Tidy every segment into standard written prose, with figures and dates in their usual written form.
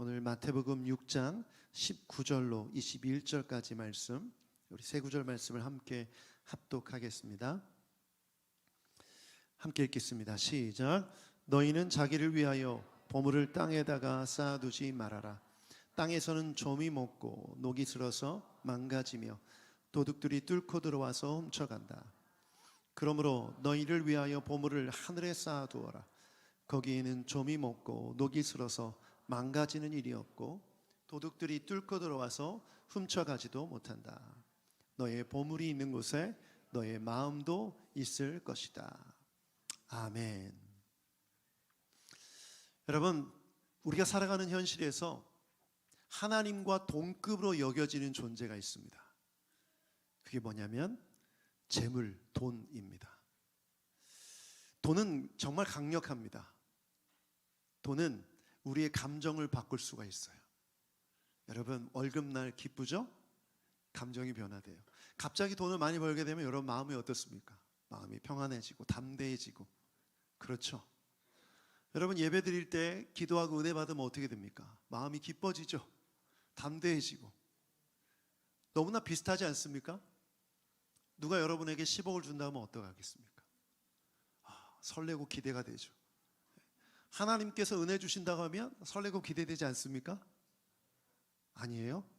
오늘 마태복음 6장 19절로 21절까지 말씀, 우리 세 구절 말씀을 함께 합독하겠습니다. 함께 읽겠습니다. 시작. 너희는 자기를 위하여 보물을 땅에다가 쌓아두지 말아라. 땅에서는 좀이 먹고 녹이 슬어서 망가지며 도둑들이 뚫고 들어와서 훔쳐간다. 그러므로 너희를 위하여 보물을 하늘에 쌓아두어라. 거기에는 좀이 먹고 녹이 슬어서 망가지는 일이 없고 도둑들이 뚫고 들어와서 훔쳐가지도 못한다. 너의 보물이 있는 곳에 너의 마음도 있을 것이다. 아멘. 여러분, 우리가 살아가는 현실에서 하나님과 동급으로 여겨지는 존재가 있습니다. 그게 뭐냐면 재물, 돈입니다. 돈은 정말 강력합니다. 돈은 우리의 감정을 바꿀 수가 있어요. 여러분, 월급날 기쁘죠? 감정이 변화돼요. 갑자기 돈을 많이 벌게 되면 여러분 마음이 어떻습니까? 마음이 평안해지고 담대해지고, 그렇죠? 여러분, 예배 드릴 때 기도하고 은혜 받으면 어떻게 됩니까? 마음이 기뻐지죠? 담대해지고. 너무나 비슷하지 않습니까? 누가 여러분에게 10억을 준다면 어떡하겠습니까? 설레고 기대가 되죠. 하나님께서 은혜 주신다고 하면 설레고 기대되지 않습니까? 아니에요?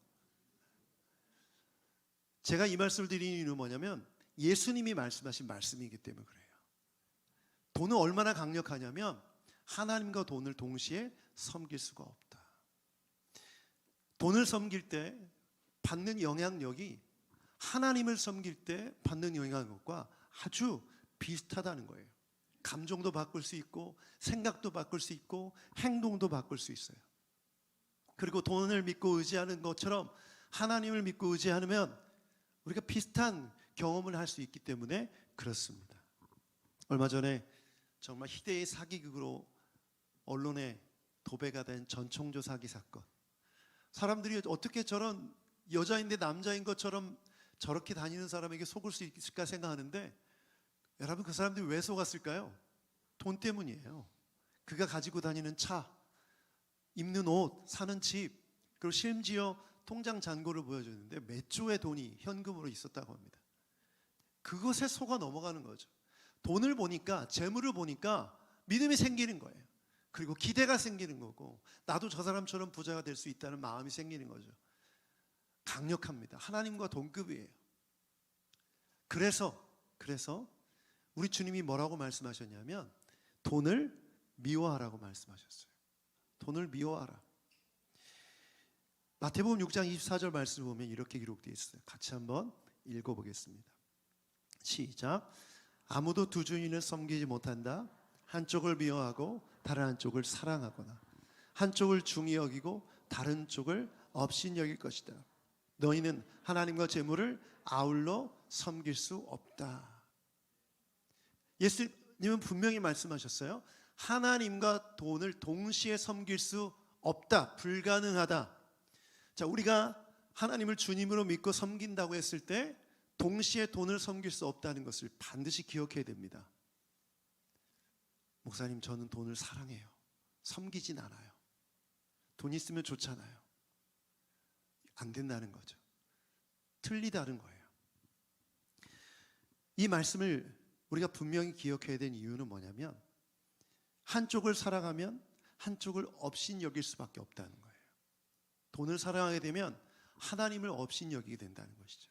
제가 이 말씀을 드리는 이유는 뭐냐면 예수님이 말씀하신 말씀이기 때문에 그래요. 돈은 얼마나 강력하냐면 하나님과 돈을 동시에 섬길 수가 없다. 돈을 섬길 때 받는 영향력이 하나님을 섬길 때 받는 영향력과 아주 비슷하다는 거예요. 감정도 바꿀 수 있고 생각도 바꿀 수 있고 행동도 바꿀 수 있어요. 그리고 돈을 믿고 의지하는 것처럼 하나님을 믿고 의지하면 우리가 비슷한 경험을 할 수 있기 때문에 그렇습니다. 얼마 전에 정말 희대의 사기극으로 언론에 도배가 된 전총조 사기 사건. 사람들이 어떻게 저런 여자인데 남자인 것처럼 저렇게 다니는 사람에게 속을 수 있을까 생각하는데, 여러분, 그 사람들이 왜 속았을까요? 돈 때문이에요. 그가 가지고 다니는 차, 입는 옷, 사는 집, 그리고 심지어 통장 잔고를 보여줬는데 몇 조의 돈이 현금으로 있었다고 합니다. 그것에 속아 넘어가는 거죠. 돈을 보니까, 재물을 보니까 믿음이 생기는 거예요. 그리고 기대가 생기는 거고, 나도 저 사람처럼 부자가 될 수 있다는 마음이 생기는 거죠. 강력합니다. 하나님과 동급이에요. 그래서 우리 주님이 뭐라고 말씀하셨냐면 돈을 미워하라고 말씀하셨어요. 돈을 미워하라. 마태복음 6장 24절 말씀을 보면 이렇게 기록되어 있어요. 같이 한번 읽어보겠습니다. 시작. 아무도 두 주인을 섬기지 못한다. 한쪽을 미워하고 다른 한쪽을 사랑하거나 한쪽을 중히 여기고 다른 쪽을 업신 여길 것이다. 너희는 하나님과 재물을 아울러 섬길 수 없다. 예수님은 분명히 말씀하셨어요. 하나님과 돈을 동시에 섬길 수 없다. 불가능하다. 자, 우리가 하나님을 주님으로 믿고 섬긴다고 했을 때 동시에 돈을 섬길 수 없다는 것을 반드시 기억해야 됩니다. 목사님, 저는 돈을 사랑해요. 섬기진 않아요. 돈 있으면 좋잖아요. 안 된다는 거죠. 틀리다는 거예요. 이 말씀을 우리가 분명히 기억해야 되는 이유는 뭐냐면 한쪽을 사랑하면 한쪽을 업신 여길 수밖에 없다는 거예요. 돈을 사랑하게 되면 하나님을 업신 여기게 된다는 것이죠.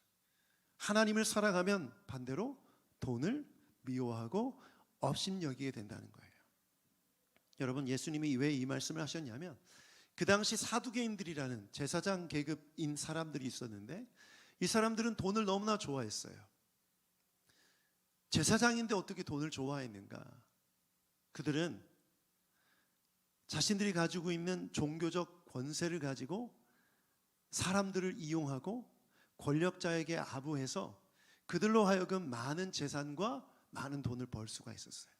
하나님을 사랑하면 반대로 돈을 미워하고 업신 여기게 된다는 거예요. 여러분, 예수님이 왜 이 말씀을 하셨냐면 그 당시 사두개인들이라는 제사장 계급인 사람들이 있었는데 이 사람들은 돈을 너무나 좋아했어요. 제사장인데 어떻게 돈을 좋아했는가? 그들은 자신들이 가지고 있는 종교적 권세를 가지고 사람들을 이용하고 권력자에게 아부해서 그들로 하여금 많은 재산과 많은 돈을 벌 수가 있었어요.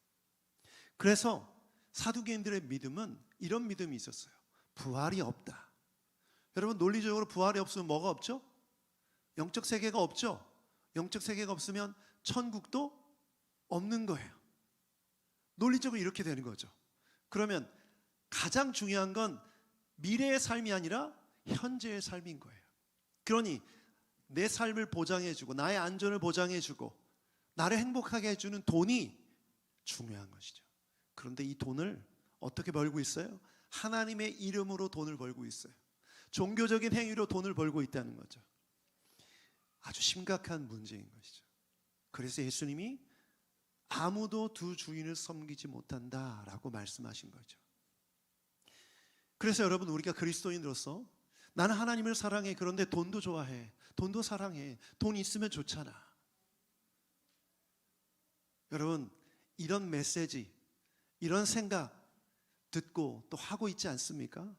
그래서 사두개인들의 믿음은 이런 믿음이 있었어요. 부활이 없다. 여러분, 논리적으로 부활이 없으면 뭐가 없죠? 영적 세계가 없죠. 영적 세계가 없으면 천국도 없는 거예요. 논리적으로 이렇게 되는 거죠. 그러면 가장 중요한 건 미래의 삶이 아니라 현재의 삶인 거예요. 그러니 내 삶을 보장해주고 나의 안전을 보장해주고 나를 행복하게 해주는 돈이 중요한 것이죠. 그런데 이 돈을 어떻게 벌고 있어요? 하나님의 이름으로 돈을 벌고 있어요. 종교적인 행위로 돈을 벌고 있다는 거죠. 아주 심각한 문제인 것이죠. 그래서 예수님이 아무도 두 주인을 섬기지 못한다라고 말씀하신 거죠. 그래서 여러분, 우리가 그리스도인으로서 나는 하나님을 사랑해. 그런데 돈도 좋아해. 돈도 사랑해. 돈 있으면 좋잖아. 여러분, 이런 메시지, 이런 생각 듣고 또 하고 있지 않습니까?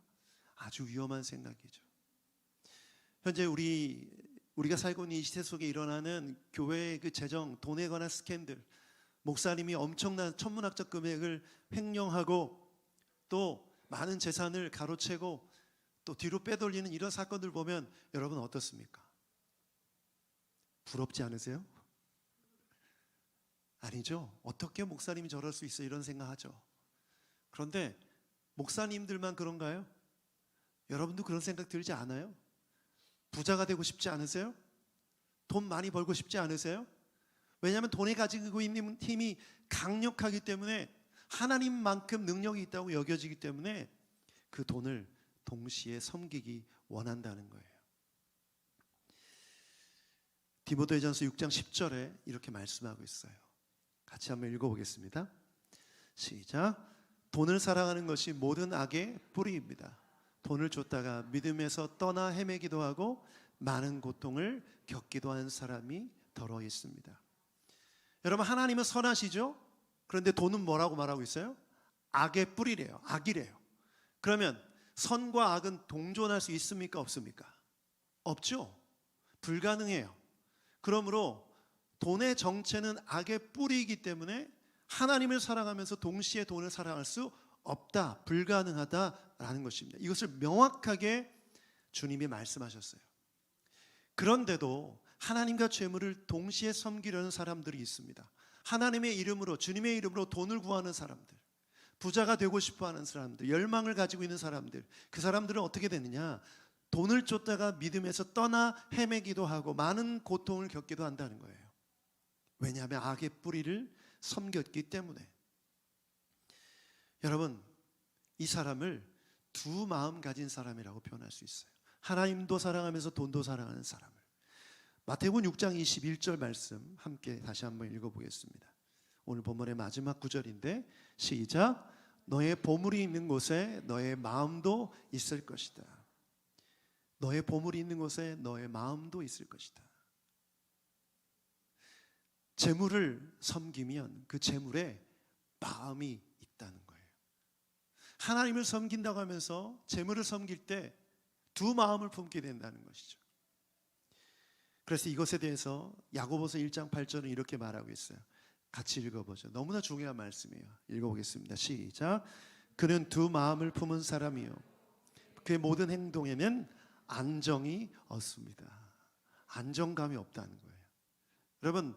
아주 위험한 생각이죠. 현재 우리가 살고 있는 이 시대 속에 일어나는 교회의 그 재정, 돈에 관한 스캔들, 목사님이 엄청난 천문학적 금액을 횡령하고 또 많은 재산을 가로채고 또 뒤로 빼돌리는 이런 사건들 보면 여러분 어떻습니까? 부럽지 않으세요? 아니죠. 어떻게 목사님이 저럴 수 있어, 이런 생각하죠. 그런데 목사님들만 그런가요? 여러분도 그런 생각 들지 않아요? 부자가 되고 싶지 않으세요? 돈 많이 벌고 싶지 않으세요? 왜냐하면 돈에 가지고 있는 힘이 강력하기 때문에, 하나님만큼 능력이 있다고 여겨지기 때문에 그 돈을 동시에 섬기기 원한다는 거예요. 디모데전서 6장 10절에 이렇게 말씀하고 있어요. 같이 한번 읽어보겠습니다. 시작. 돈을 사랑하는 것이 모든 악의 뿌리입니다. 돈을 쫓다가 믿음에서 떠나 헤매기도 하고 많은 고통을 겪기도 한 사람이 더러 있습니다. 여러분, 하나님은 선하시죠? 그런데 돈은 뭐라고 말하고 있어요? 악의 뿌리래요. 악이래요. 그러면 선과 악은 동존할 수 있습니까? 없습니까? 없죠. 불가능해요. 그러므로 돈의 정체는 악의 뿌리이기 때문에 하나님을 사랑하면서 동시에 돈을 사랑할 수 없다, 불가능하다라는 것입니다. 이것을 명확하게 주님이 말씀하셨어요. 그런데도 하나님과 재물을 동시에 섬기려는 사람들이 있습니다. 하나님의 이름으로, 주님의 이름으로 돈을 구하는 사람들, 부자가 되고 싶어하는 사람들, 열망을 가지고 있는 사람들, 그 사람들은 어떻게 되느냐? 돈을 쫓다가 믿음에서 떠나 헤매기도 하고 많은 고통을 겪기도 한다는 거예요. 왜냐하면 악의 뿌리를 섬겼기 때문에. 여러분, 이 사람을 두 마음 가진 사람이라고 표현할 수 있어요. 하나님도 사랑하면서 돈도 사랑하는 사람을. 마태복음 6장 21절 말씀 함께 다시 한번 읽어보겠습니다. 오늘 본문의 마지막 구절인데, 시작. 너의 보물이 있는 곳에 너의 마음도 있을 것이다. 너의 보물이 있는 곳에 너의 마음도 있을 것이다. 재물을 섬기면 그 재물에 마음이 있다는 거예요. 하나님을 섬긴다고 하면서 재물을 섬길 때 두 마음을 품게 된다는 것이죠. 그래서 이것에 대해서 야고보서 1장 8절은 이렇게 말하고 있어요. 같이 읽어보죠. 너무나 중요한 말씀이에요. 읽어보겠습니다. 시작. 그는 두 마음을 품은 사람이요 그의 모든 행동에는 안정이 없습니다. 안정감이 없다는 거예요. 여러분,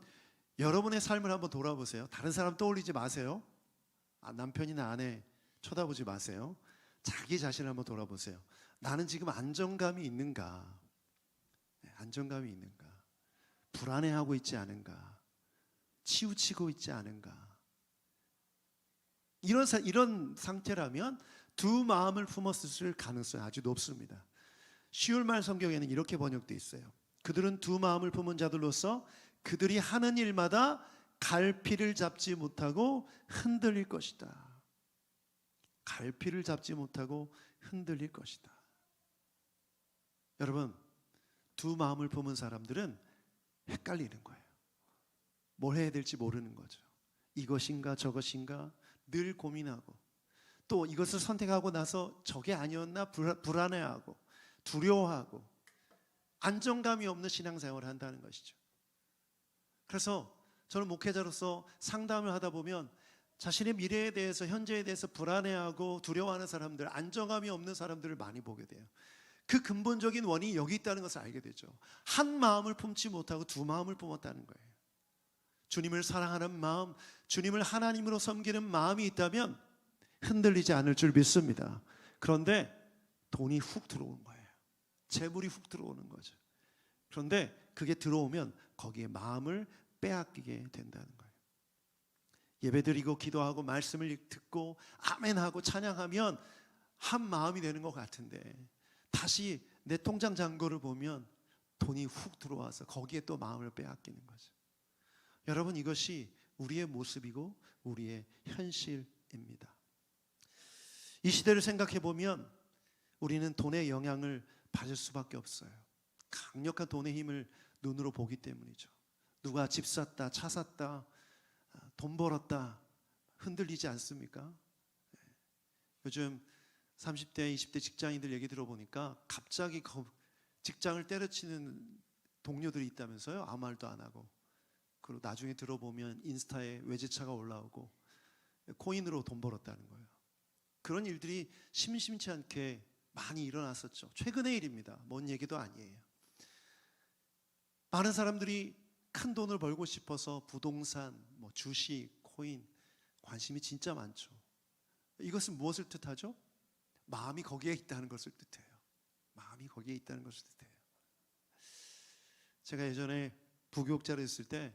여러분의 삶을 한번 돌아보세요. 다른 사람 떠올리지 마세요. 남편이나 아내 쳐다보지 마세요. 자기 자신을 한번 돌아보세요. 나는 지금 안정감이 있는가? 안정감이 있는가? 불안해하고 있지 않은가? 치우치고 있지 않은가? 이런 상태라면 두 마음을 품었을 가능성이 아주 높습니다. 쉬울말 성경에는 이렇게 번역되어 있어요. 그들은 두 마음을 품은 자들로서 그들이 하는 일마다 갈피를 잡지 못하고 흔들릴 것이다. 갈피를 잡지 못하고 흔들릴 것이다. 여러분, 두 마음을 품은 사람들은 헷갈리는 거예요. 뭘 해야 될지 모르는 거죠. 이것인가 저것인가 늘 고민하고, 또 이것을 선택하고 나서 저게 아니었나 불안해하고 두려워하고 안정감이 없는 신앙생활을 한다는 것이죠. 그래서 저는 목회자로서 상담을 하다 보면 자신의 미래에 대해서, 현재에 대해서 불안해하고 두려워하는 사람들, 안정감이 없는 사람들을 많이 보게 돼요. 그 근본적인 원인이 여기 있다는 것을 알게 되죠. 한 마음을 품지 못하고 두 마음을 품었다는 거예요. 주님을 사랑하는 마음, 주님을 하나님으로 섬기는 마음이 있다면 흔들리지 않을 줄 믿습니다. 그런데 돈이 훅 들어오는 거예요. 재물이 훅 들어오는 거죠. 그런데 그게 들어오면 거기에 마음을 빼앗기게 된다는 거예요. 예배드리고 기도하고 말씀을 듣고 아멘하고 찬양하면 한 마음이 되는 것 같은데 다시 내 통장 잔고를 보면 돈이 훅 들어와서 거기에 또 마음을 빼앗기는 거죠. 여러분, 이것이 우리의 모습이고 우리의 현실입니다. 이 시대를 생각해 보면 우리는 돈의 영향을 받을 수밖에 없어요. 강력한 돈의 힘을 눈으로 보기 때문이죠. 누가 집 샀다, 차 샀다, 돈 벌었다 흔들리지 않습니까? 요즘 30대, 20대 직장인들 얘기 들어보니까 갑자기 직장을 때려치는 동료들이 있다면서요. 아무 말도 안 하고. 그리고 나중에 들어보면 인스타에 외제차가 올라오고 코인으로 돈 벌었다는 거예요. 그런 일들이 심심치 않게 많이 일어났었죠. 최근의 일입니다. 먼 얘기도 아니에요. 많은 사람들이 큰 돈을 벌고 싶어서 부동산, 주식, 코인 관심이 진짜 많죠. 이것은 무엇을 뜻하죠? 마음이 거기에 있다는 것을 뜻해요. 마음이 거기에 있다는 것을 뜻해요. 제가 예전에 부교육자로 있을 때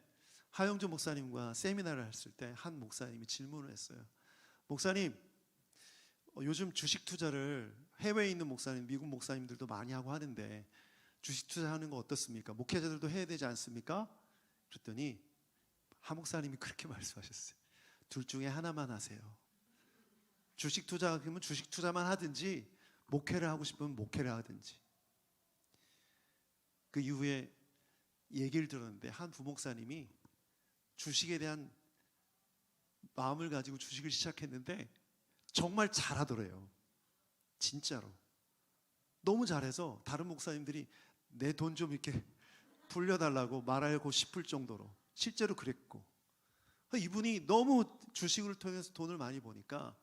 하영주 목사님과 세미나를 했을 때 한 목사님이 질문을 했어요. 목사님, 요즘 주식 투자를 해외에 있는 목사님, 미국 목사님들도 많이 하고 하는데 주식 투자하는 거 어떻습니까? 목회자들도 해야 되지 않습니까? 그랬더니 한 목사님이 그렇게 말씀하셨어요. 둘 중에 하나만 하세요. 주식 투자하면 주식 투자만 하든지 목회를 하고 싶으면 목회를 하든지. 그 이후에 얘기를 들었는데 한 부목사님이 주식에 대한 마음을 가지고 주식을 시작했는데 정말 잘하더래요. 진짜로. 너무 잘해서 다른 목사님들이 내 돈 좀 이렇게 불려달라고 말하고 싶을 정도로 실제로 그랬고, 이분이 너무 주식을 통해서 돈을 많이 버니까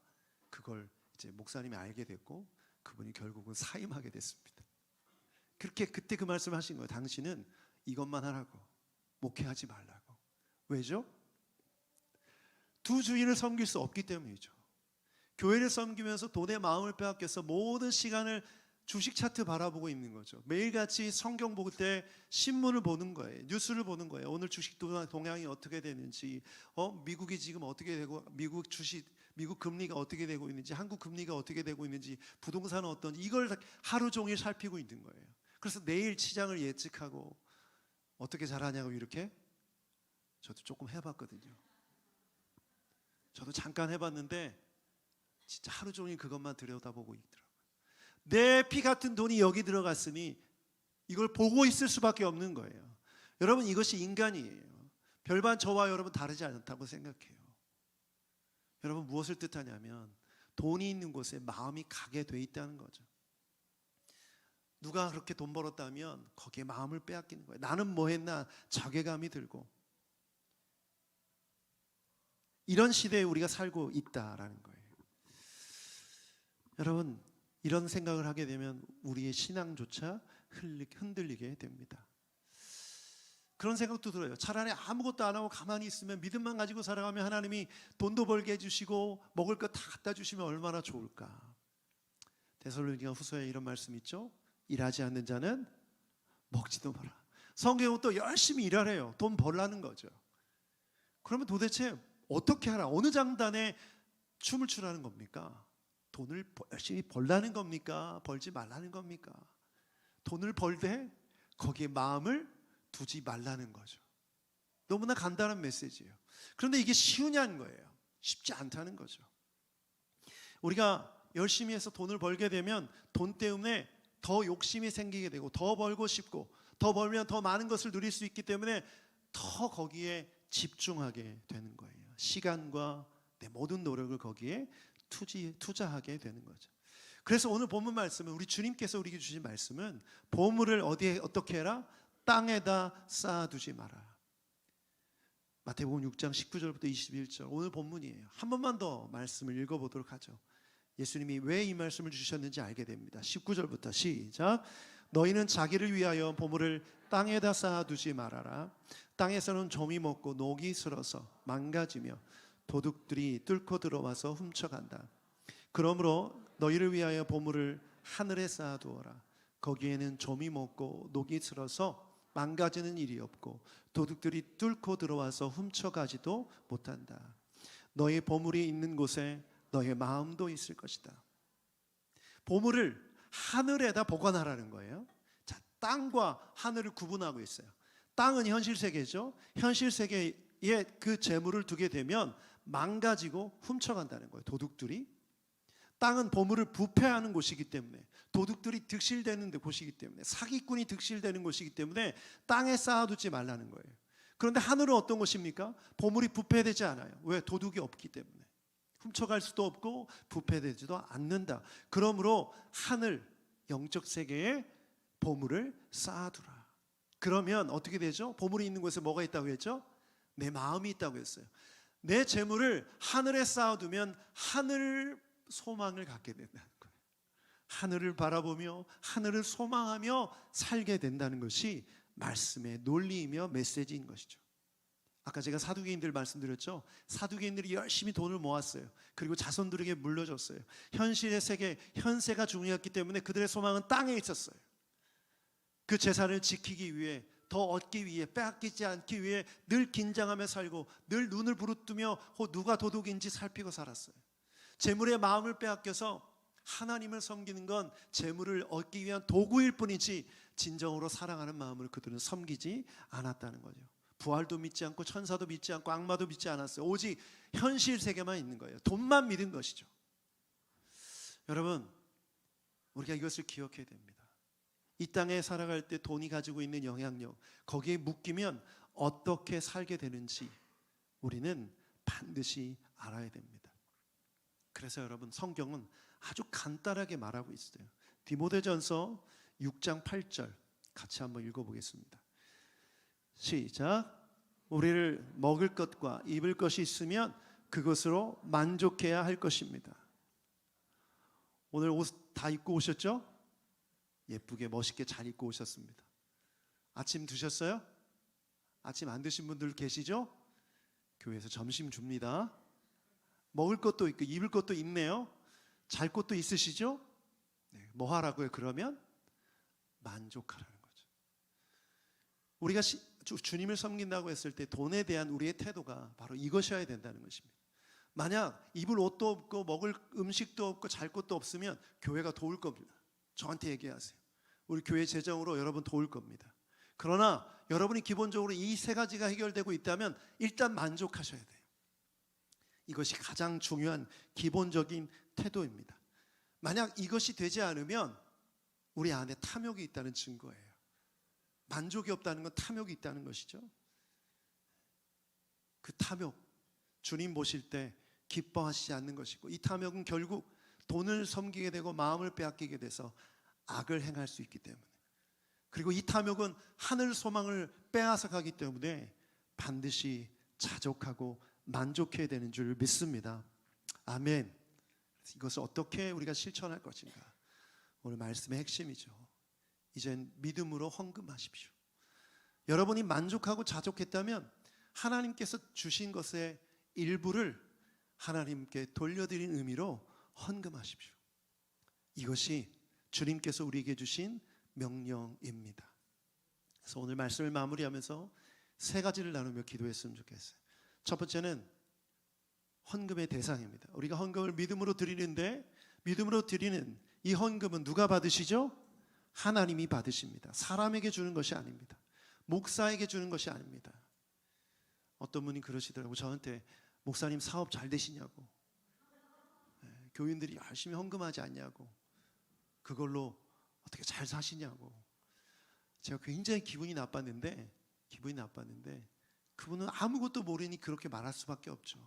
그걸 이제 목사님이 알게 됐고 그분이 결국은 사임하게 됐습니다. 그렇게 그때 그 말씀을 하신 거예요. 당신은 이것만 하라고, 목회하지 말라고. 왜죠? 두 주인을 섬길 수 없기 때문이죠. 교회를 섬기면서 돈의 마음을 빼앗겨서 모든 시간을 주식 차트 바라보고 있는 거죠. 매일같이 성경 볼 때 신문을 보는 거예요. 뉴스를 보는 거예요. 오늘 주식 동향이 어떻게 되는지, 미국이 지금 어떻게 되고, 미국 금리가 어떻게 되고 있는지, 한국 금리가 어떻게 되고 있는지, 부동산은 어떤지, 이걸 하루 종일 살피고 있는 거예요. 그래서 내일 시장을 예측하고 어떻게 잘하냐고 이렇게. 저도 조금 해봤거든요. 저도 잠깐 해봤는데 진짜 하루 종일 그것만 들여다보고 있더라고요. 내 피 같은 돈이 여기 들어갔으니 이걸 보고 있을 수밖에 없는 거예요. 여러분, 이것이 인간이에요. 별반 저와 여러분 다르지 않다고 생각해요. 여러분, 무엇을 뜻하냐면 돈이 있는 곳에 마음이 가게 돼 있다는 거죠. 누가 그렇게 돈 벌었다면 거기에 마음을 빼앗기는 거예요. 나는 뭐 했나 자괴감이 들고. 이런 시대에 우리가 살고 있다라는 거예요. 여러분, 이런 생각을 하게 되면 우리의 신앙조차 흔들리게 됩니다. 그런 생각도 들어요. 차라리 아무것도 안 하고 가만히 있으면, 믿음만 가지고 살아가면 하나님이 돈도 벌게 해주시고 먹을 것 다 갖다 주시면 얼마나 좋을까. 데살로니가 후서에 이런 말씀 있죠. 일하지 않는 자는 먹지도 마라. 성경은 또 열심히 일하래요. 돈 벌라는 거죠. 그러면 도대체 어떻게 하라? 어느 장단에 춤을 추라는 겁니까? 돈을 열심히 벌라는 겁니까? 벌지 말라는 겁니까? 돈을 벌되 거기에 마음을 두지 말라는 거죠. 너무나 간단한 메시지예요. 그런데 이게 쉬우냐는 거예요. 쉽지 않다는 거죠. 우리가 열심히 해서 돈을 벌게 되면 돈 때문에 더 욕심이 생기게 되고, 더 벌고 싶고, 더 벌면 더 많은 것을 누릴 수 있기 때문에 더 거기에 집중하게 되는 거예요. 시간과 내 모든 노력을 거기에 투자하게 되는 거죠. 그래서 오늘 본문 말씀은, 우리 주님께서 우리에게 주신 말씀은 보물을 어디에 어떻게 해라? 땅에다 쌓아두지 마라. 마태복음 6장 19절부터 21절 오늘 본문이에요. 한 번만 더 말씀을 읽어보도록 하죠. 예수님이 왜 이 말씀을 주셨는지 알게 됩니다. 19절부터 시작. 너희는 자기를 위하여 보물을 땅에다 쌓아두지 말아라. 땅에서는 점이 먹고 녹이 슬어서 망가지며 도둑들이 뚫고 들어와서 훔쳐간다. 그러므로 너희를 위하여 보물을 하늘에 쌓아두어라. 거기에는 좀이 먹고 녹이 슬어서 망가지는 일이 없고 도둑들이 뚫고 들어와서 훔쳐가지도 못한다. 너의 보물이 있는 곳에 너의 마음도 있을 것이다. 보물을 하늘에다 보관하라는 거예요. 자, 땅과 하늘을 구분하고 있어요. 땅은 현실 세계죠. 현실 세계에 그 재물을 두게 되면 망가지고 훔쳐간다는 거예요. 도둑들이. 땅은 보물을 부패하는 곳이기 때문에, 도둑들이 득실되는 곳이기 때문에, 사기꾼이 득실되는 곳이기 때문에 땅에 쌓아두지 말라는 거예요. 그런데 하늘은 어떤 곳입니까? 보물이 부패되지 않아요. 왜? 도둑이 없기 때문에. 훔쳐갈 수도 없고 부패되지도 않는다. 그러므로 하늘, 영적 세계에 보물을 쌓아두라. 그러면 어떻게 되죠? 보물이 있는 곳에 뭐가 있다고 했죠? 내 마음이 있다고 했어요. 내 재물을 하늘에 쌓아두면 하늘 소망을 갖게 된다는 거예요. 하늘을 바라보며 하늘을 소망하며 살게 된다는 것이 말씀의 논리이며 메시지인 것이죠. 아까 제가 사두개인들 말씀드렸죠. 사두개인들이 열심히 돈을 모았어요. 그리고 자손들에게 물려줬어요. 현실의 세계, 현세가 중요했기 때문에 그들의 소망은 땅에 있었어요. 그 재산을 지키기 위해, 더 얻기 위해, 빼앗기지 않기 위해 늘 긴장하며 살고 늘 눈을 부릅뜨며 누가 도둑인지 살피고 살았어요. 재물의 마음을 빼앗겨서 하나님을 섬기는 건 재물을 얻기 위한 도구일 뿐이지 진정으로 사랑하는 마음을 그들은 섬기지 않았다는 거죠. 부활도 믿지 않고 천사도 믿지 않고 악마도 믿지 않았어요. 오직 현실 세계만 있는 거예요. 돈만 믿은 것이죠. 여러분, 우리가 이것을 기억해야 됩니다. 이 땅에 살아갈 때 돈이 가지고 있는 영향력, 거기에 묶이면 어떻게 살게 되는지 우리는 반드시 알아야 됩니다. 그래서 여러분, 성경은 아주 간단하게 말하고 있어요. 디모데전서 6장 8절 같이 한번 읽어보겠습니다. 시작. 우리를 먹을 것과 입을 것이 있으면 그것으로 만족해야 할 것입니다. 오늘 옷 다 입고 오셨죠? 예쁘게 멋있게 잘 입고 오셨습니다. 아침 드셨어요? 아침 안 드신 분들 계시죠? 교회에서 점심 줍니다. 먹을 것도 있고 입을 것도 있네요. 잘 것도 있으시죠? 네, 뭐 하라고요? 그러면 만족하라는 거죠. 우리가 주님을 섬긴다고 했을 때 돈에 대한 우리의 태도가 바로 이것이어야 된다는 것입니다. 만약 입을 옷도 없고 먹을 음식도 없고 잘 것도 없으면 교회가 도울 겁니다. 저한테 얘기하세요. 우리 교회 재정으로 여러분 도울 겁니다. 그러나 여러분이 기본적으로 이 세 가지가 해결되고 있다면 일단 만족하셔야 돼요. 이것이 가장 중요한 기본적인 태도입니다. 만약 이것이 되지 않으면 우리 안에 탐욕이 있다는 증거예요. 만족이 없다는 건 탐욕이 있다는 것이죠. 그 탐욕, 주님 보실 때 기뻐하시지 않는 것이고, 이 탐욕은 결국 돈을 섬기게 되고 마음을 빼앗기게 돼서 악을 행할 수 있기 때문에, 그리고 이 탐욕은 하늘 소망을 빼앗아 가기 때문에 반드시 자족하고 만족해야 되는 줄 믿습니다. 아멘. 이것을 어떻게 우리가 실천할 것인가, 오늘 말씀의 핵심이죠. 이젠 믿음으로 헌금하십시오. 여러분이 만족하고 자족했다면 하나님께서 주신 것의 일부를 하나님께 돌려드린 의미로 헌금하십시오. 이것이 주님께서 우리에게 주신 명령입니다. 그래서 오늘 말씀을 마무리하면서 세 가지를 나누며 기도했으면 좋겠어요. 첫 번째는 헌금의 대상입니다. 우리가 헌금을 믿음으로 드리는데, 믿음으로 드리는 이 헌금은 누가 받으시죠? 하나님이 받으십니다. 사람에게 주는 것이 아닙니다. 목사에게 주는 것이 아닙니다. 어떤 분이 그러시더라고요. 저한테, 목사님 사업 잘 되시냐고, 교인들이 열심히 헌금하지 않냐고, 그걸로 어떻게 잘 사시냐고. 제가 굉장히 기분이 나빴는데 그분은 아무것도 모르니 그렇게 말할 수밖에 없죠.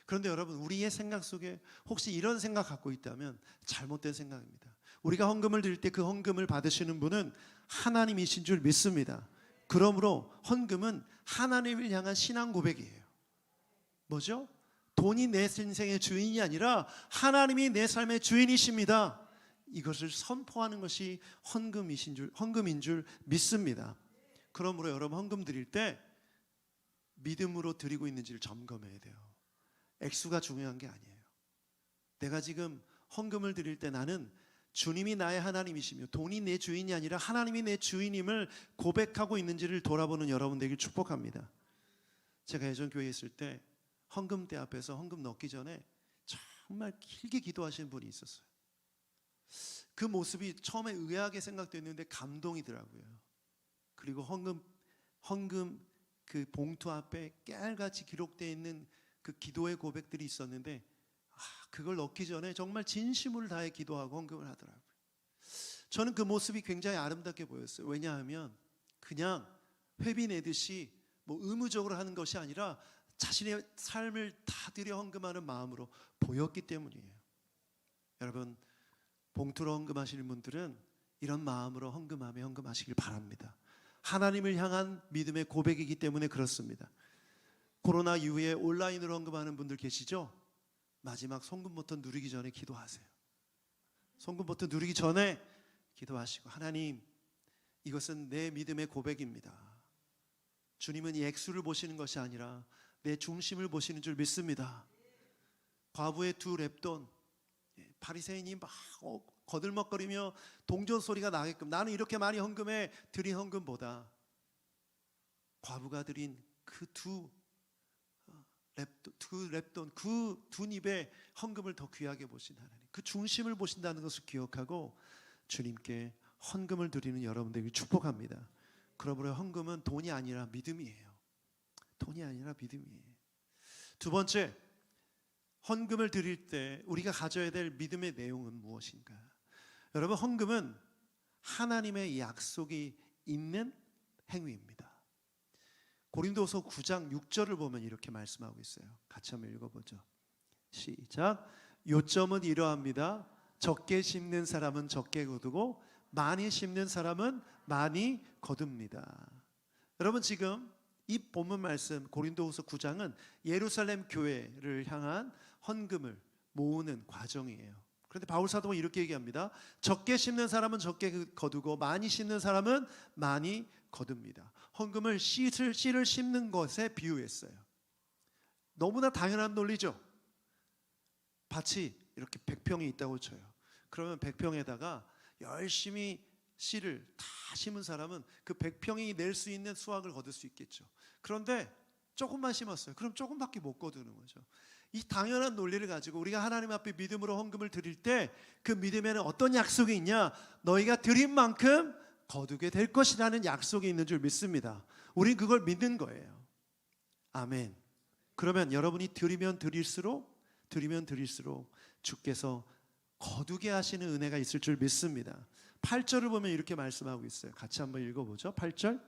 그런데 여러분, 우리의 생각 속에 혹시 이런 생각 갖고 있다면 잘못된 생각입니다. 우리가 헌금을 드릴 때 그 헌금을 받으시는 분은 하나님이신 줄 믿습니다. 그러므로 헌금은 하나님을 향한 신앙 고백이에요. 뭐죠? 돈이 내 인생의 주인이 아니라 하나님이 내 삶의 주인이십니다. 이것을 선포하는 것이 헌금인 줄 믿습니다. 그러므로 여러분, 헌금 드릴 때 믿음으로 드리고 있는지를 점검해야 돼요. 액수가 중요한 게 아니에요. 내가 지금 헌금을 드릴 때 나는 주님이 나의 하나님이시며 돈이 내 주인이 아니라 하나님이 내 주인임을 고백하고 있는지를 돌아보는 여러분 되길 축복합니다. 제가 예전 교회에 있을 때 헌금대 앞에서 헌금 넣기 전에 정말 길게 기도하시는 분이 있었어요. 그 모습이 처음에 의아하게 생각됐는데 감동이더라고요. 그리고 헌금 그 봉투 앞에 깨알같이 기록되어 있는 그 기도의 고백들이 있었는데 그걸 넣기 전에 정말 진심을 다해 기도하고 헌금을 하더라고요. 저는 그 모습이 굉장히 아름답게 보였어요. 왜냐하면 그냥 회비 내듯이 뭐 의무적으로 하는 것이 아니라 자신의 삶을 다 들여 헌금하는 마음으로 보였기 때문이에요. 여러분, 봉투로 헌금하시는 분들은 이런 마음으로 헌금하시길 바랍니다. 하나님을 향한 믿음의 고백이기 때문에 그렇습니다. 코로나 이후에 온라인으로 헌금하는 분들 계시죠? 마지막 송금 버튼 누르기 전에 기도하세요. 송금 버튼 누르기 전에 기도하시고, 하나님, 이것은 내 믿음의 고백입니다. 주님은 이 액수를 보시는 것이 아니라 내 중심을 보시는 줄 믿습니다. 과부의 2렙돈, 바리새인이 막 거들먹거리며 동전 소리가 나게끔, 나는 이렇게 많이 헌금해, 드린 헌금보다 과부가 드린 그 두 렙돈, 그 두 입의 헌금을 더 귀하게 보신 하나님, 그 중심을 보신다는 것을 기억하고 주님께 헌금을 드리는 여러분들에게 축복합니다. 그러므로 헌금은 돈이 아니라 믿음이에요. 돈이 아니라 믿음이에요. 두 번째, 헌금을 드릴 때 우리가 가져야 될 믿음의 내용은 무엇인가? 여러분, 헌금은 하나님의 약속이 있는 행위입니다. 고린도서 9장 6절을 보면 이렇게 말씀하고 있어요. 같이 한번 읽어보죠. 시작. 요점은 이러합니다. 적게 심는 사람은 적게 거두고 많이 심는 사람은 많이 거둡니다. 여러분, 지금 이 본문 말씀 고린도후서 9장은 예루살렘 교회를 향한 헌금을 모으는 과정이에요. 그런데 바울 사도는 이렇게 얘기합니다. 적게 심는 사람은 적게 거두고 많이 심는 사람은 많이 거둡니다. 헌금을 씨를 심는 것에 비유했어요. 너무나 당연한 논리죠. 밭이 이렇게 100평이 있다고 쳐요. 그러면 100평에다가 열심히 씨를 다 심은 사람은 그 100평이 낼 수 있는 수확을 거둘 수 있겠죠. 그런데 조금만 심었어요. 그럼 조금밖에 못 거두는 거죠. 이 당연한 논리를 가지고 우리가 하나님 앞에 믿음으로 헌금을 드릴 때 그 믿음에는 어떤 약속이 있냐? 너희가 드린 만큼 거두게 될 것이라는 약속이 있는 줄 믿습니다. 우린 그걸 믿는 거예요. 아멘. 그러면 여러분이 드리면 드릴수록 주께서 거두게 하시는 은혜가 있을 줄 믿습니다. 8절을 보면 이렇게 말씀하고 있어요. 같이 한번 읽어보죠. 8절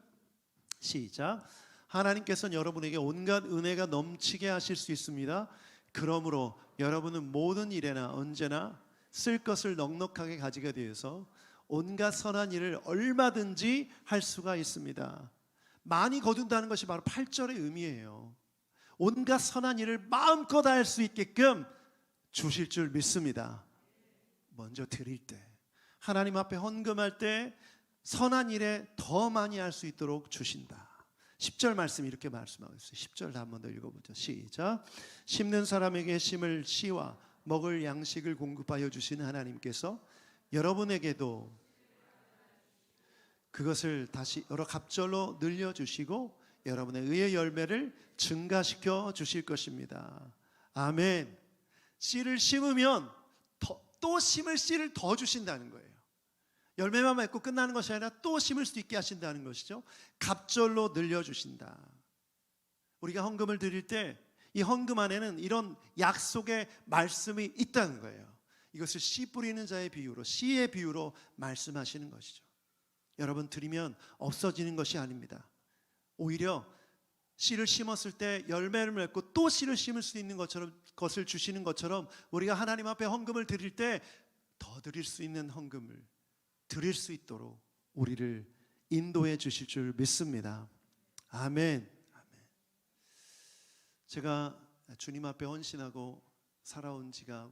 시작. 하나님께서는 여러분에게 온갖 은혜가 넘치게 하실 수 있습니다. 그러므로 여러분은 모든 일에나 언제나 쓸 것을 넉넉하게 가지게 되어서 온갖 선한 일을 얼마든지 할 수가 있습니다. 많이 거둔다는 것이 바로 8절의 의미예요. 온갖 선한 일을 마음껏 할 수 있게끔 주실 줄 믿습니다. 먼저 드릴 때, 하나님 앞에 헌금할 때 선한 일에 더 많이 할 수 있도록 주신다. 10절 말씀 이렇게 말씀하고 있어요. 10절 한 번 더 읽어보죠. 시작. 심는 사람에게 심을 씨와 먹을 양식을 공급하여 주시는 하나님께서 여러분에게도 그것을 다시 여러 갑절로 늘려주시고 여러분의 의의 열매를 증가시켜 주실 것입니다. 아멘. 씨를 심으면 또 심을 씨를 더 주신다는 거예요. 열매만 맺고 끝나는 것이 아니라 또 심을 수 있게 하신다는 것이죠. 갑절로 늘려주신다. 우리가 헌금을 드릴 때 이 헌금 안에는 이런 약속의 말씀이 있다는 거예요. 이것을 씨 뿌리는 자의 비유로, 씨의 비유로 말씀하시는 것이죠. 여러분, 드리면 없어지는 것이 아닙니다. 오히려 씨를 심었을 때 열매를 맺고 또 씨를 심을 수 있는 것을 주시는 것처럼 우리가 하나님 앞에 헌금을 드릴 때 더 드릴 수 있는 헌금을 드릴 수 있도록 우리를 인도해 주실 줄 믿습니다. 아멘. 제가 주님 앞에 헌신하고 살아온 지가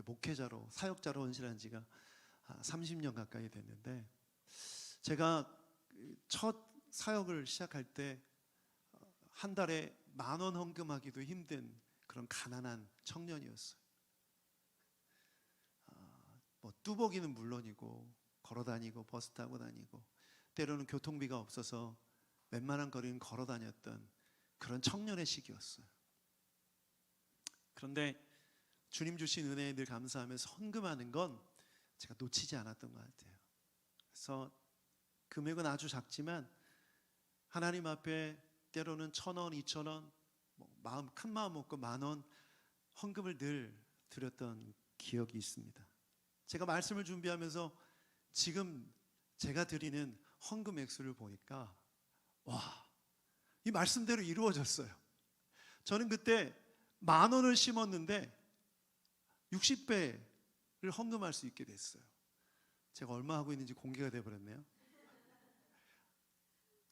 목회자로, 사역자로 헌신한 지가 30년 가까이 됐는데, 제가 첫 사역을 시작할 때 한 달에 10,000원 헌금하기도 힘든 그런 가난한 청년이었어요. 뭐 뚜벅이는 물론이고 걸어 다니고 버스 타고 다니고 때로는 교통비가 없어서 웬만한 거리는 걸어 다녔던 그런 청년의 시기였어요. 그런데 주님 주신 은혜에 늘 감사하면서 헌금하는 건 제가 놓치지 않았던 것 같아요. 그래서 금액은 아주 작지만 하나님 앞에 때로는 1,000원, 2,000원, 큰 마음 먹고 10,000원 헌금을 늘 드렸던 기억이 있습니다. 제가 말씀을 준비하면서 지금 제가 드리는 헌금 액수를 보니까 와, 이 말씀대로 이루어졌어요. 저는 그때 10,000원을 심었는데 60배를 헌금할 수 있게 됐어요. 제가 얼마 하고 있는지 공개가 되어버렸네요.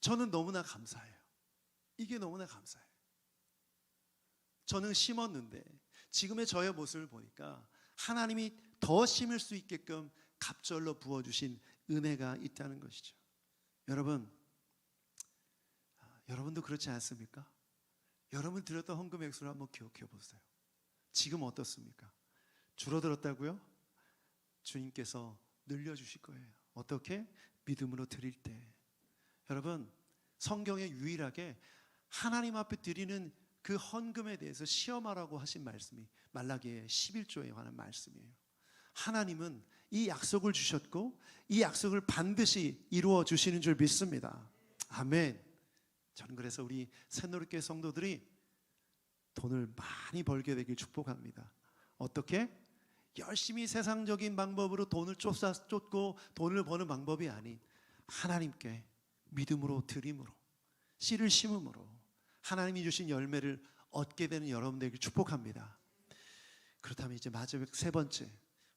저는 너무나 감사해요. 이게 너무나 감사해요. 저는 심었는데 지금의 저의 모습을 보니까 하나님이 더 심을 수 있게끔 갑절로 부어주신 은혜가 있다는 것이죠. 여러분도 그렇지 않습니까? 여러분 드렸던 헌금 액수를 한번 기억해 보세요. 지금 어떻습니까? 줄어들었다고요? 주님께서 늘려주실 거예요. 어떻게? 믿음으로 드릴 때. 여러분, 성경에 유일하게 하나님 앞에 드리는 그 헌금에 대해서 시험하라고 하신 말씀이 말라기의 11조에 관한 말씀이에요. 하나님은 이 약속을 주셨고 이 약속을 반드시 이루어 주시는 줄 믿습니다. 아멘. 저는 그래서 우리 새노릇교회 성도들이 돈을 많이 벌게 되길 축복합니다. 어떻게? 열심히 세상적인 방법으로 돈을 쫓고 돈을 버는 방법이 아닌 하나님께 믿음으로 드림으로 씨를 심음으로 하나님이 주신 열매를 얻게 되는 여러분들에게 축복합니다. 그렇다면 이제 마지막 세 번째,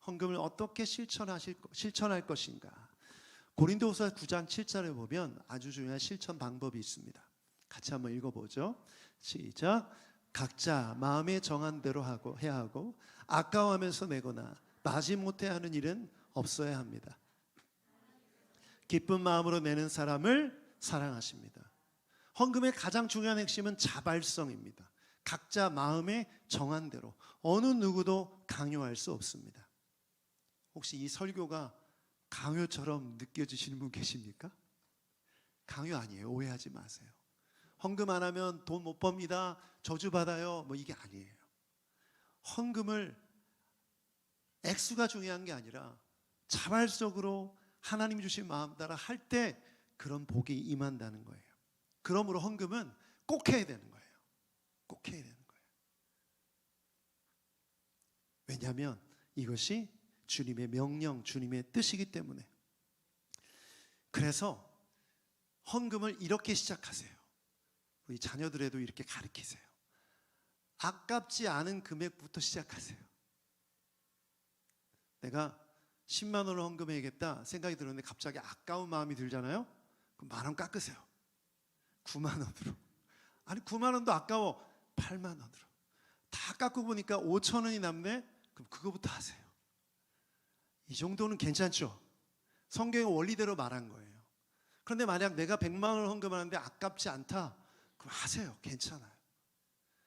헌금을 어떻게 실천할 것인가? 고린도후서 9장 7절에 보면 아주 중요한 실천 방법이 있습니다. 같이 한번 읽어보죠. 시작. 각자 마음에 정한 대로 해야 하고 아까워하면서 내거나 마지못해 하는 일은 없어야 합니다. 기쁜 마음으로 내는 사람을 사랑하십니다. 헌금의 가장 중요한 핵심은 자발성입니다. 각자 마음에 정한 대로 어느 누구도 강요할 수 없습니다. 혹시 이 설교가 강요처럼 느껴지시는 분 계십니까? 강요 아니에요. 오해하지 마세요. 헌금 안 하면 돈 못 법니다. 저주받아요. 이게 아니에요. 헌금을 액수가 중요한 게 아니라 자발적으로 하나님이 주신 마음 따라 할 때 그런 복이 임한다는 거예요. 그러므로 헌금은 꼭 해야 되는 거예요. 꼭 해야 되는 거예요. 왜냐하면 이것이 주님의 명령, 주님의 뜻이기 때문에. 그래서 헌금을 이렇게 시작하세요. 우리 자녀들에도 이렇게 가르치세요. 아깝지 않은 금액부터 시작하세요. 내가 10만 원을 헌금해야겠다 생각이 들었는데 갑자기 아까운 마음이 들잖아요. 그럼 10,000원 깎으세요. 9만 원으로. 아니 9만 원도 아까워. 8만 원으로. 다 깎고 보니까 5,000원이 남네. 그럼 그거부터 하세요. 이 정도는 괜찮죠? 성경의 원리대로 말한 거예요. 그런데 만약 내가 100만 원을 헌금하는데 아깝지 않다. 그럼 하세요. 괜찮아요.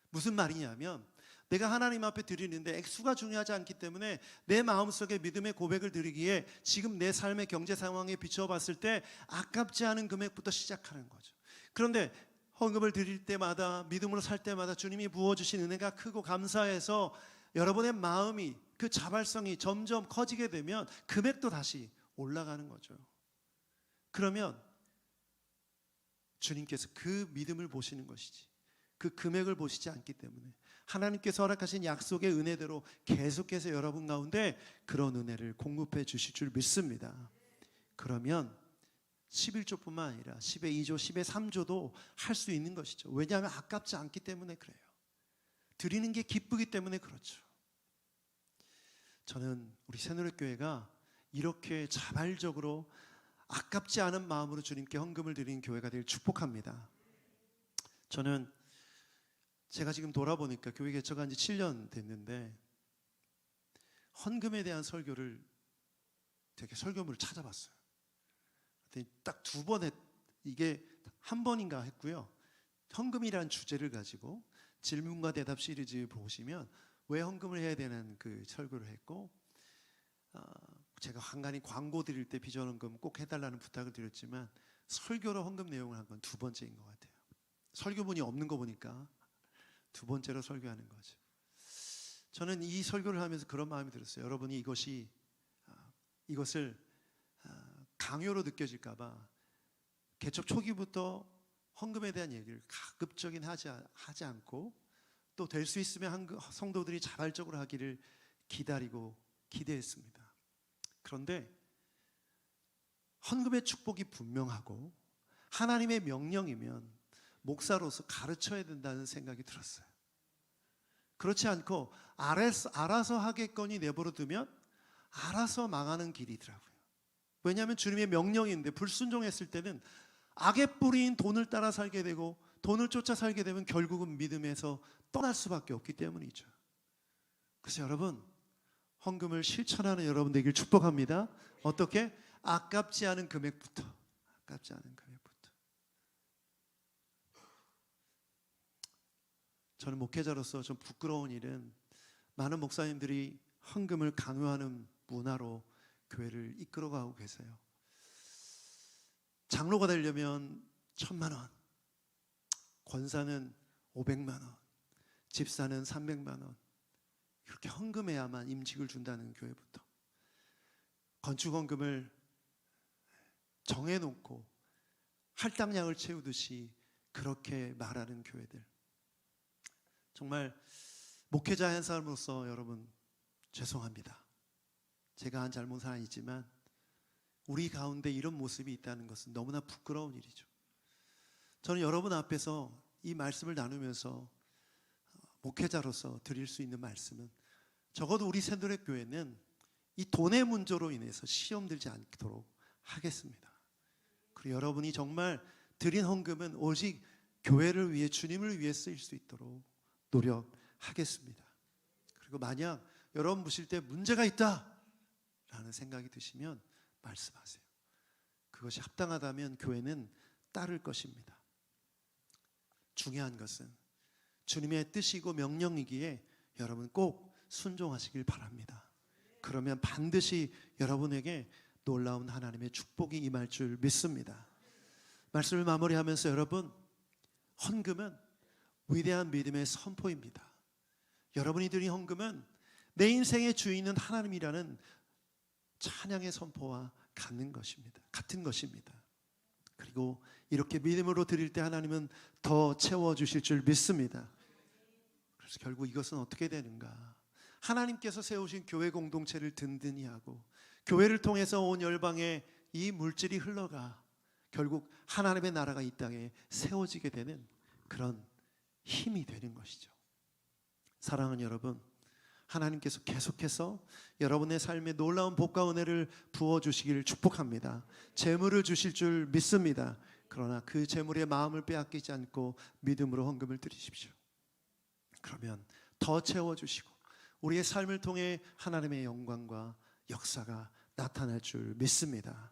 무슨 말이냐면 내가 하나님 앞에 드리는데 액수가 중요하지 않기 때문에 내 마음속에 믿음의 고백을 드리기에 지금 내 삶의 경제 상황에 비춰봤을 때 아깝지 않은 금액부터 시작하는 거죠. 그런데 헌금을 드릴 때마다 믿음으로 살 때마다 주님이 부어주신 은혜가 크고 감사해서 여러분의 마음이 그 자발성이 점점 커지게 되면 금액도 다시 올라가는 거죠. 그러면 주님께서 그 믿음을 보시는 것이지 그 금액을 보시지 않기 때문에 하나님께서 허락하신 약속의 은혜대로 계속해서 여러분 가운데 그런 은혜를 공급해 주실 줄 믿습니다. 그러면 11조뿐만 아니라 10의 2조, 10의 3조도 할 수 있는 것이죠. 왜냐하면 아깝지 않기 때문에 그래요. 드리는 게 기쁘기 때문에 그렇죠. 저는 우리 새노릇교회가 이렇게 자발적으로 아깝지 않은 마음으로 주님께 헌금을 드리는 교회가 되길 축복합니다. 저는 제가 지금 돌아보니까 교회 개척한 지 7년 됐는데 헌금에 대한 설교를 되게 설교물을 찾아봤어요. 딱 2번 이게 한 번인가 했고요. 헌금이라는 주제를 가지고 질문과 대답 시리즈 보시면 왜 헌금을 해야 되는 그 설교를 했고 제가 간간히 광고 드릴 때 비전헌금 꼭 해달라는 부탁을 드렸지만 설교로 헌금 내용을 한 건 두 번째인 것 같아요. 설교문이 없는 거 보니까 두 번째로 설교하는 거죠. 저는 이 설교를 하면서 그런 마음이 들었어요. 여러분이 이것을 강요로 느껴질까 봐 개척 초기부터 헌금에 대한 얘기를 가급적인 하지 않고 또 될 수 있으면 성도들이 자발적으로 하기를 기다리고 기대했습니다. 그런데 헌금의 축복이 분명하고 하나님의 명령이면 목사로서 가르쳐야 된다는 생각이 들었어요. 그렇지 않고 알아서 하겠거니 내버려 두면 알아서 망하는 길이더라고요. 왜냐하면 주님의 명령인데 불순종했을 때는 악의 뿌리인 돈을 따라 살게 되고 돈을 쫓아 살게 되면 결국은 믿음에서 떠날 수밖에 없기 때문이죠. 그래서 여러분, 헌금을 실천하는 여러분 되길 축복합니다. 어떻게? 아깝지 않은 금액부터. 아깝지 않은 금액부터. 저는 목회자로서 좀 부끄러운 일은 많은 목사님들이 헌금을 강요하는 문화로 교회를 이끌어가고 계세요. 장로가 되려면 1,000만 원, 권사는 500만 원, 집사는 300만 원, 이렇게 헌금해야만 임직을 준다는 교회부터 건축헌금을 정해놓고 할당량을 채우듯이 그렇게 말하는 교회들. 정말 목회자 한 사람으로서 여러분 죄송합니다. 제가 한 잘못은 아니지만 우리 가운데 이런 모습이 있다는 것은 너무나 부끄러운 일이죠. 저는 여러분 앞에서 이 말씀을 나누면서 목회자로서 드릴 수 있는 말씀은 적어도 우리 새도록 교회는 이 돈의 문제로 인해서 시험 들지 않도록 하겠습니다. 그리고 여러분이 정말 드린 헌금은 오직 교회를 위해 주님을 위해 쓰일 수 있도록 노력하겠습니다. 그리고 만약 여러분 보실 때 문제가 있다라는 생각이 드시면 말씀하세요. 그것이 합당하다면 교회는 따를 것입니다. 중요한 것은 주님의 뜻이고 명령이기에 여러분 꼭 순종하시길 바랍니다. 그러면 반드시 여러분에게 놀라운 하나님의 축복이 임할 줄 믿습니다. 말씀을 마무리하면서 여러분, 헌금은 위대한 믿음의 선포입니다. 여러분이 드린 헌금은 내 인생의 주인은 하나님이라는 찬양의 선포와 같은 것입니다. 그리고 이렇게 믿음으로 드릴 때 하나님은 더 채워주실 줄 믿습니다. 그래서 결국 이것은 어떻게 되는가? 하나님께서 세우신 교회 공동체를 든든히 하고 교회를 통해서 온 열방에 이 물질이 흘러가 결국 하나님의 나라가 이 땅에 세워지게 되는 그런 힘이 되는 것이죠. 사랑하는 여러분, 하나님께서 계속해서 여러분의 삶에 놀라운 복과 은혜를 부어주시기를 축복합니다. 재물을 주실 줄 믿습니다. 그러나 그 재물의 마음을 빼앗기지 않고 믿음으로 헌금을 드리십시오. 그러면 더 채워주시고 우리의 삶을 통해 하나님의 영광과 역사가 나타날 줄 믿습니다.